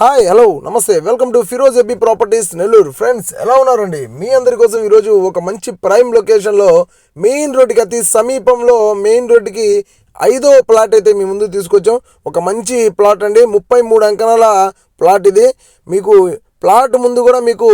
Hi hello నమస్తే welcome to Firoz AB properties Nellore. Friends ఎలా ఉన్నారండి? మీ అందరి కోసం ఈరోజు ఒక మంచి ప్రైమ్ లొకేషన్లో మెయిన్ రోడ్డుకి అతి సమీపంలో మెయిన్ రోడ్డుకి 5వ ప్లాట్ అయితే మీ ముందు తీసుకొచ్చాం. ఒక మంచి ప్లాట్ అండి, 33 అంకణాల ప్లాట్ ఇది. మీకు ప్లాట్ ముందు కూడా మీకు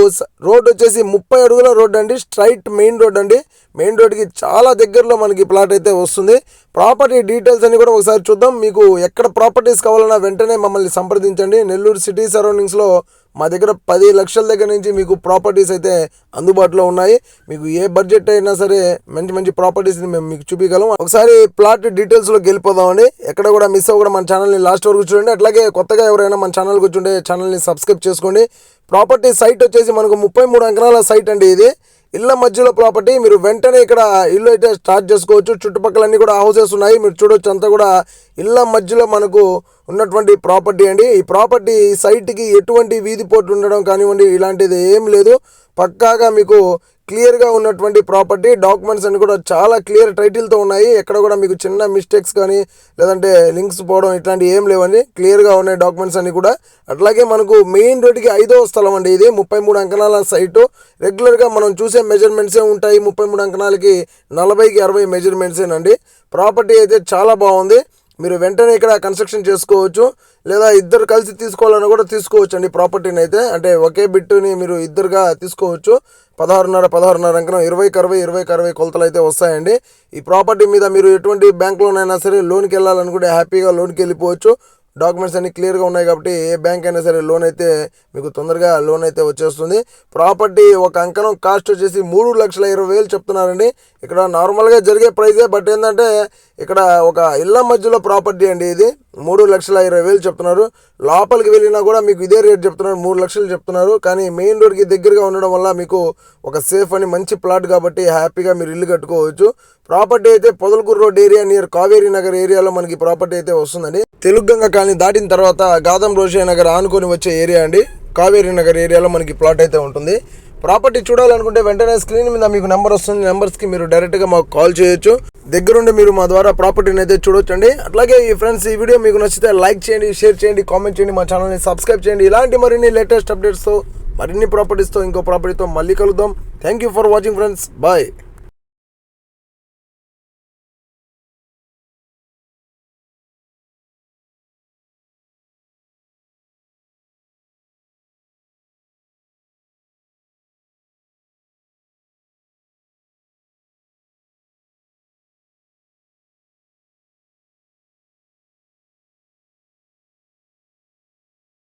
రోడ్ వచ్చేసి 30 అడుగుల రోడ్ అండి, స్ట్రైట్ మెయిన్ రోడ్ అండి. మెయిన్ రోడ్కి చాలా దగ్గరలో మనకి ప్లాట్ అయితే వస్తుంది. ప్రాపర్టీ డీటెయిల్స్ అన్ని కూడా ఒకసారి చూద్దాం. మీకు ఎక్కడ ప్రాపర్టీస్ కావాలన్నా వెంటనే మమ్మల్ని సంప్రదించండి. నెల్లూరు సిటీ సరౌండింగ్స్లో మా దగ్గర 10 లక్షల దగ్గర నుంచి మీకు ప్రాపర్టీస్ అయితే అందుబాటులో ఉన్నాయి. మీకు ఏ బడ్జెట్ అయినా సరే మంచి మంచి ప్రాపర్టీస్ని మేము మీకు చూపించగలం. ఒకసారి ప్లాట్ డీటెయిల్స్లోకి వెళ్ళిపోదామండి. ఎక్కడ కూడా మిస్ అవ్వకుండా మన ఛానల్ని లాస్ట్ వరకు చూడండి. అట్లాగే కొత్తగా ఎవరైనా మన ఛానల్కి వచ్చి ఛానల్ని సబ్స్క్రైబ్ చేసుకోండి. ప్రాపర్టీ సైట్ వచ్చేసి మనకు 33 అంకణాల సైట్ అండి. ఇది ఇళ్ళ మధ్యలో ప్రాపర్టీ. మీరు వెంటనే ఇక్కడ ఇల్లు అయితే స్టార్ట్ చేసుకోవచ్చు. చుట్టుపక్కలన్నీ కూడా హౌసెస్ ఉన్నాయి, మీరు చూడొచ్చు. అంతా కూడా ఇళ్ళ మధ్యలో మనకు ఉన్నటువంటి ప్రాపర్టీ అండి. ఈ ప్రాపర్టీ సైట్కి ఎటువంటి వీధి పోటు ఉండడం కానివ్వండి, ఇలాంటిది ఏం లేదు. పక్కాగా మీకు క్లియర్గా ఉన్నటువంటి ప్రాపర్టీ. డాక్యుమెంట్స్ అన్ని కూడా చాలా క్లియర్ టైటిల్తో ఉన్నాయి. ఎక్కడ కూడా మీకు చిన్న మిస్టేక్స్ కానీ లేదంటే లింక్స్ పోవడం ఇట్లాంటివి ఏం లేవండి. క్లియర్గా ఉన్నాయి డాక్యుమెంట్స్ అన్ని కూడా. అట్లాగే మనకు మెయిన్ రోడ్డుకి 5వ స్థలం అండి ఇది. 33 అంకణాల సైటు. రెగ్యులర్గా మనం చూసే మెజర్మెంట్సే ఉంటాయి. 33 అంకణాలకి 40కి 60 మెజర్మెంట్సేనండి. ప్రాపర్టీ అయితే చాలా బాగుంది. మీరు వెంటనే ఇక్కడ కన్స్ట్రక్షన్ చేసుకోవచ్చు, లేదా ఇద్దరు కలిసి తీసుకోవాలని కూడా తీసుకోవచ్చు అండి ప్రాపర్టీని అయితే. అంటే ఒకే బిట్టుని మీరు ఇద్దరుగా తీసుకోవచ్చు. 16.5 అంకణం, 20కి 60 కొలతలు అయితే వస్తాయండి. ఈ ప్రాపర్టీ మీద మీరు ఎటువంటి బ్యాంక్ లోన్ అయినా సరే లోన్కి వెళ్ళాలనుకుంటే హ్యాపీగా లోన్కి వెళ్ళిపోవచ్చు. డాక్యుమెంట్స్ అన్ని క్లియర్గా ఉన్నాయి కాబట్టి ఏ బ్యాంక్ అయినా సరే లోన్ అయితే మీకు తొందరగా లోన్ అయితే వచ్చేస్తుంది. ప్రాపర్టీ ఒక అంకణం కాస్ట్ వచ్చేసి 3,20,000 చెప్తున్నారండి. ఇక్కడ నార్మల్గా జరిగే ప్రైజే, బట్ ఏంటంటే ఇక్కడ ఒక ఇళ్ళ మధ్యలో ప్రాపర్టీ అండి. ఇది 3,20,000 చెప్తున్నారు. లోపలికి వెళ్ళినా కూడా మీకు ఇదే రేట్ చెప్తున్నారు, 3 లక్షలు చెప్తున్నారు. కానీ మెయిన్ రోడ్కి దగ్గరగా ఉండడం వల్ల మీకు ఒక సేఫ్ అని మంచి ప్లాట్ కాబట్టి హ్యాపీగా మీరు ఇల్లు కట్టుకోవచ్చు. ప్రాపర్టీ అయితే Podalakuru road area near Kaveri Nagar ఏరియాలో మనకి ప్రాపర్టీ అయితే వస్తుందండి. తెలుగుగంగ కాలనీ దాటిన తర్వాత గాదం రోషయ్య నగర్ ఆనుకొని వచ్చే ఏరియా అండి. కావేరీ నగర్ ఏరియాలో మనకి ప్లాట్ అయితే ఉంటుంది. ప్రాపర్టీ చూడాలనుకుంటే వెంటనే స్క్రీన్ మీద మీకు నెంబర్ వస్తుంది. నెంబర్స్కి మీరు డైరెక్ట్గా మాకు కాల్ చేయొచ్చు. దగ్గరుండి మీరు మా ద్వారా ప్రాపర్టీని అయితే చూడొచ్చు అండి. అట్లాగే ఈ ఫ్రెండ్స్, ఈ వీడియో మీకు నచ్చితే లైక్ చేయండి, షేర్ చేయండి, కామెంట్ చేయండి, మా ఛానల్ని సబ్స్క్రైబ్ చేయండి. ఇలాంటి మరిన్ని లేటెస్ట్ అప్డేట్స్తో, మరిన్ని ప్రాపర్టీస్తో, ఇంకో ప్రాపర్టీతో మళ్ళీ కలుద్దాం. Thank you for watching friends. Bye.